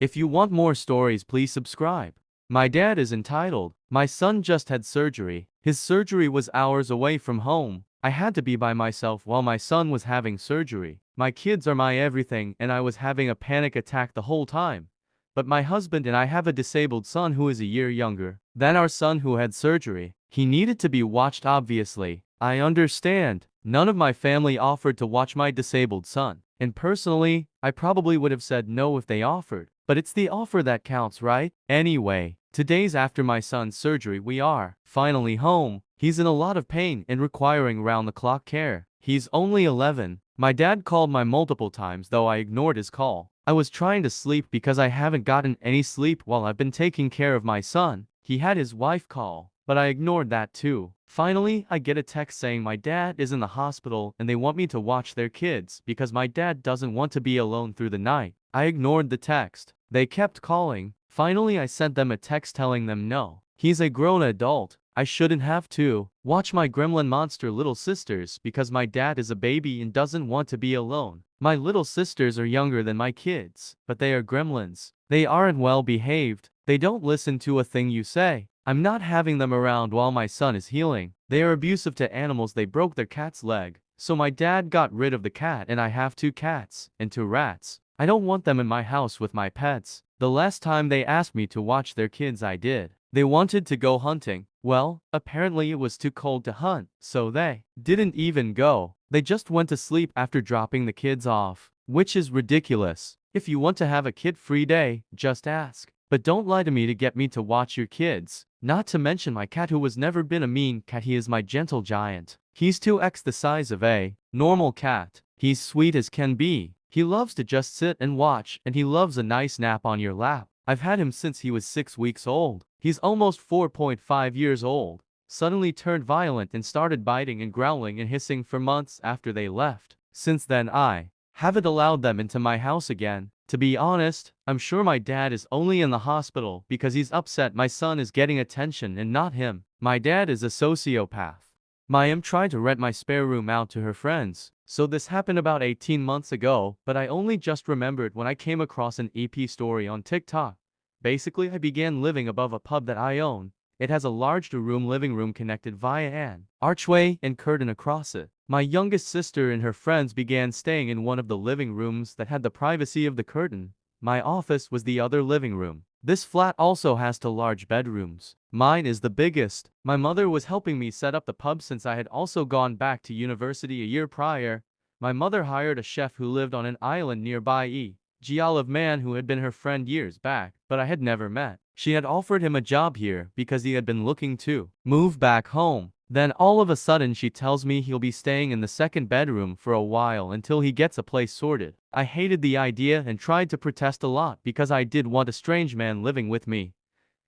If you want more stories, please subscribe. My dad is entitled. My son just had surgery. His surgery was hours away from home. I had to be by myself while my son was having surgery. My kids are my everything and I was having a panic attack the whole time. But my husband and I have a disabled son who is a year younger than our son who had surgery. He needed to be watched obviously. I understand. None of my family offered to watch my disabled son. And personally, I probably would have said no if they offered. But it's the offer that counts, right? Anyway, today's after my son's surgery we are finally home. He's in a lot of pain and requiring round-the-clock care. He's only 11. My dad called me multiple times though I ignored his call. I was trying to sleep because I haven't gotten any sleep while I've been taking care of my son. He had his wife call, but I ignored that too. Finally, I get a text saying my dad is in the hospital and they want me to watch their kids because my dad doesn't want to be alone through the night. I ignored the text. They kept calling. Finally, I sent them a text telling them no. He's a grown adult. I shouldn't have to watch my gremlin monster little sisters because my dad is a baby and doesn't want to be alone. My little sisters are younger than my kids, but they are gremlins. They aren't well behaved. They don't listen to a thing you say. I'm not having them around while my son is healing. They are abusive to animals. They broke their cat's leg. So my dad got rid of the cat and I have 2 cats and 2 rats. I don't want them in my house with my pets. The last time they asked me to watch their kids I did. They wanted to go hunting. Well, apparently it was too cold to hunt, so they didn't even go. They just went to sleep after dropping the kids off, which is ridiculous. If you want to have a kid-free day, just ask. But don't lie to me to get me to watch your kids. Not to mention my cat who has never been a mean cat. He is my gentle giant. He's 2x the size of a normal cat. He's sweet as can be. He loves to just sit and watch, and he loves a nice nap on your lap. I've had him since he was 6 weeks old. He's almost 4.5 years old. Suddenly turned violent and started biting and growling and hissing for months after they left. Since then I haven't allowed them into my house again. To be honest, I'm sure my dad is only in the hospital because he's upset my son is getting attention and not him. My dad is a sociopath. My tried to rent my spare room out to her friends. So this happened about 18 months ago, but I only just remembered when I came across an EP story on TikTok. Basically, I began living above a pub that I own. It has a large two-room living room connected via an archway and curtain across it. My youngest sister and her friends began staying in one of the living rooms that had the privacy of the curtain. My office was the other living room. This flat also has 2 large bedrooms. Mine is the biggest. My mother was helping me set up the pub since I had also gone back to university a year prior. My mother hired a chef who lived on an island nearby Giolive man who had been her friend years back, but I had never met. She had offered him a job here because he had been looking to move back home. Then all of a sudden she tells me he'll be staying in the 2nd bedroom for a while until he gets a place sorted. I hated the idea and tried to protest a lot because I did want a strange man living with me.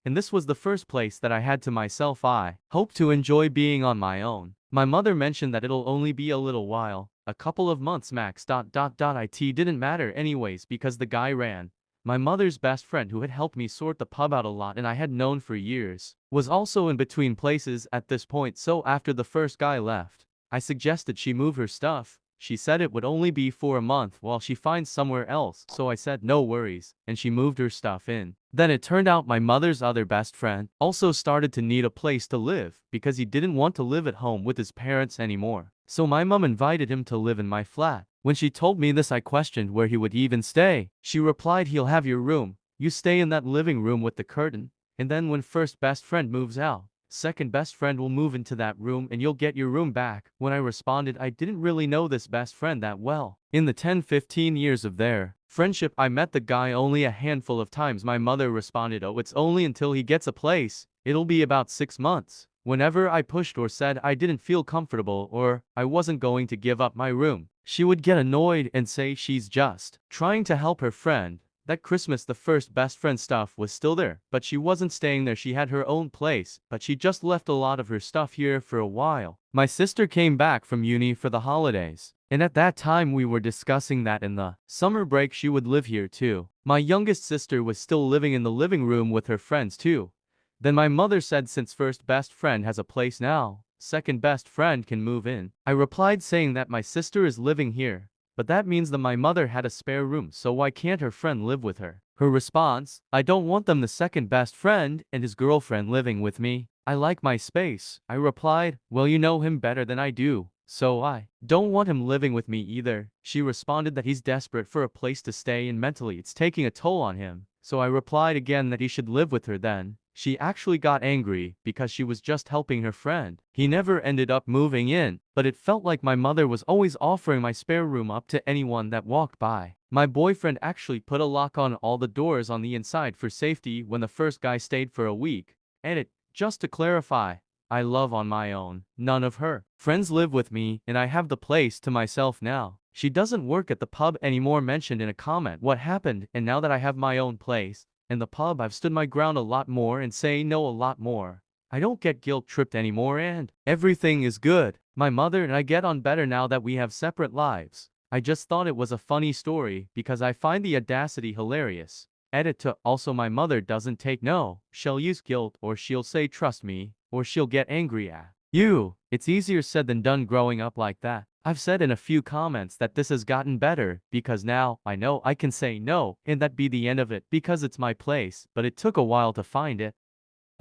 And this was the first place that I had to myself. I hope to enjoy being on my own. My mother mentioned that it'll only be a little while, a couple of months max. It didn't matter anyways because the guy ran. My mother's best friend who had helped me sort the pub out a lot and I had known for years, was also in between places at this point. So after the first guy left, I suggested she move her stuff. She said it would only be for a month while she finds somewhere else, so I said no worries, and she moved her stuff in. Then it turned out my mother's other best friend also started to need a place to live because he didn't want to live at home with his parents anymore. So my mom invited him to live in my flat. When she told me this I questioned where he would even stay. She replied, he'll have your room. You stay in that living room with the curtain, and then when first best friend moves out, second best friend will move into that room and you'll get your room back. When I responded I didn't really know this best friend that well. In the 10-15 years of their friendship I met the guy only a handful of times. My mother responded, oh, it's only until he gets a place. It'll be about 6 months. Whenever I pushed or said I didn't feel comfortable or I wasn't going to give up my room, she would get annoyed and say she's just trying to help her friend. That Christmas the first best friend stuff was still there, but she wasn't staying there. She had her own place, but she just left a lot of her stuff here for a while. My sister came back from uni for the holidays, and at that time we were discussing that in the summer break she would live here too. My youngest sister was still living in the living room with her friends too. Then my mother said since first best friend has a place now, second best friend can move in. I replied saying that my sister is living here, but that means that my mother had a spare room, so why can't her friend live with her? Her response, I don't want them the second best friend and his girlfriend living with me. I like my space. I replied, well, you know him better than I do, so I don't want him living with me either. She responded that he's desperate for a place to stay and mentally it's taking a toll on him. So I replied again that he should live with her then. She actually got angry because she was just helping her friend. He never ended up moving in, but it felt like my mother was always offering my spare room up to anyone that walked by. My boyfriend actually put a lock on all the doors on the inside for safety when the first guy stayed for a week. And just to clarify, I love on my own. None of her friends live with me, and I have the place to myself now. She doesn't work at the pub anymore, mentioned in a comment what happened, and now that I have my own place in the pub, I've stood my ground a lot more and say no a lot more. I don't get guilt-tripped anymore and everything is good. My mother and I get on better now that we have separate lives. I just thought it was a funny story because I find the audacity hilarious. Edit to also my mother doesn't take no. She'll use guilt or she'll say trust me or she'll get angry at you. It's easier said than done growing up like that. I've said in a few comments that this has gotten better because now I know I can say no and that be the end of it because it's my place, but it took a while to find it.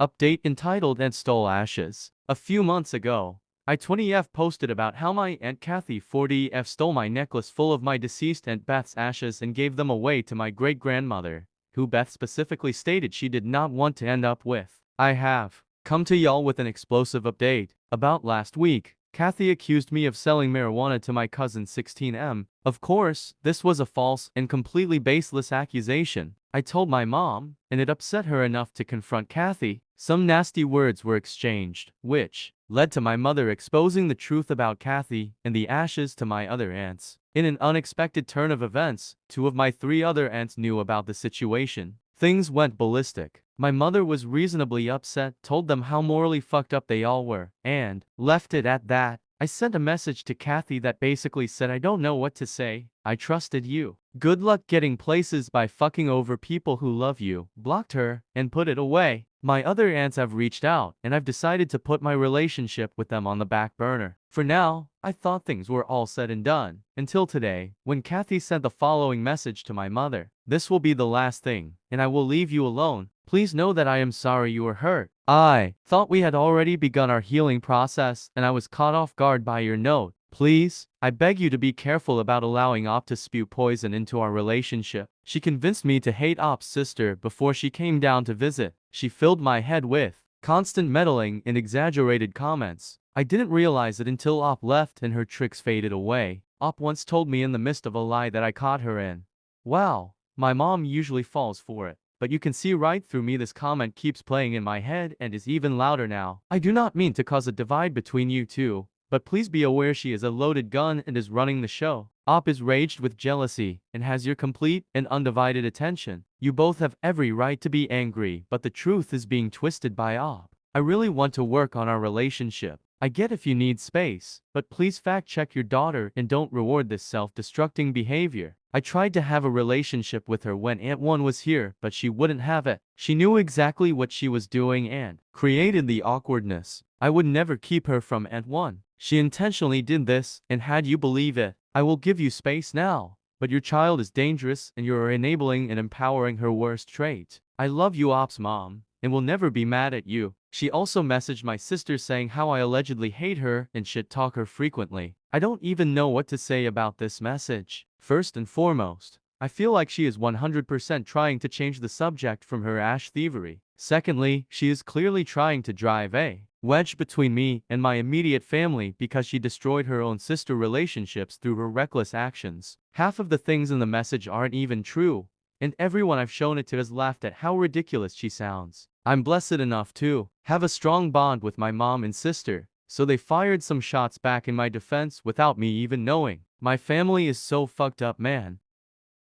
Update entitled Aunt Stole Ashes. A few months ago, I 20F posted about how my Aunt Kathy 40F stole my necklace full of my deceased Aunt Beth's ashes and gave them away to my great-grandmother, who Beth specifically stated she did not want to end up with. I have come to y'all with an explosive update. About last week, Kathy accused me of selling marijuana to my cousin 16M. Of course, this was a false and completely baseless accusation. I told my mom, and it upset her enough to confront Kathy. Some nasty words were exchanged, which led to my mother exposing the truth about Kathy and the ashes to my other aunts. In an unexpected turn of events, 2 of my 3 other aunts knew about the situation. Things went ballistic. My mother was reasonably upset, told them how morally fucked up they all were, and left it at that. I sent a message to Kathy that basically said I don't know what to say. I trusted you. Good luck getting places by fucking over people who love you. Blocked her and put it away. My other aunts have reached out, and I've decided to put my relationship with them on the back burner. For now, I thought things were all said and done, until today, when Kathy sent the following message to my mother. This will be the last thing, and I will leave you alone. Please know that I am sorry you were hurt. I thought we had already begun our healing process, and I was caught off guard by your note. Please, I beg you to be careful about allowing Op to spew poison into our relationship. She convinced me to hate Op's sister before she came down to visit. She filled my head with constant meddling and exaggerated comments. I didn't realize it until Op left and her tricks faded away. Op once told me in the midst of a lie that I caught her in. Wow, my mom usually falls for it. But you can see right through me. This comment keeps playing in my head and is even louder now. I do not mean to cause a divide between you two, but please be aware she is a loaded gun and is running the show. Op is raged with jealousy and has your complete and undivided attention. You both have every right to be angry, but the truth is being twisted by Op. I really want to work on our relationship. I get if you need space, but please fact check your daughter and don't reward this self-destructing behavior. I tried to have a relationship with her when Aunt 1 was here, but she wouldn't have it. She knew exactly what she was doing and created the awkwardness. I would never keep her from Aunt 1. She intentionally did this, and had you believe it, I will give you space now. But your child is dangerous and you are enabling and empowering her worst trait. I love you, Op's mom, and will never be mad at you. She also messaged my sister saying how I allegedly hate her and shit talk her frequently. I don't even know what to say about this message. First and foremost, I feel like she is 100% trying to change the subject from her ash thievery. Secondly, she is clearly trying to drive a wedge between me and my immediate family because she destroyed her own sister relationships through her reckless actions. Half of the things in the message aren't even true, and everyone I've shown it to has laughed at how ridiculous she sounds. I'm blessed enough to have a strong bond with my mom and sister, so they fired some shots back in my defense without me even knowing. My family is so fucked up, man.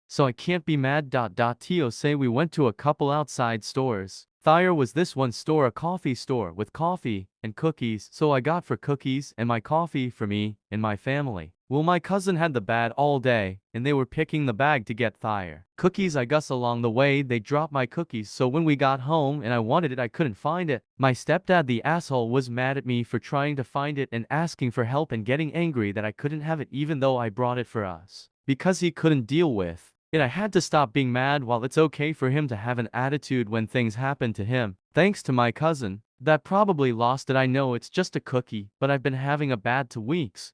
So I can't be mad. To say we went to a couple outside stores. Thayer was this one store, a coffee store with coffee and cookies, so I got for cookies and my coffee for me and my family. Well, my cousin had the bad all day, and they were picking the bag to get Thayer cookies. I guess along the way they dropped my cookies, so when we got home and I wanted it, I couldn't find it. My stepdad, the asshole, was mad at me for trying to find it and asking for help and getting angry that I couldn't have it even though I brought it for us. Because he couldn't deal with Yet I had to stop being mad. While it's okay for him to have an attitude when things happen to him, thanks to my cousin, that probably lost it. I know it's just a cookie, but I've been having a bad 2 weeks.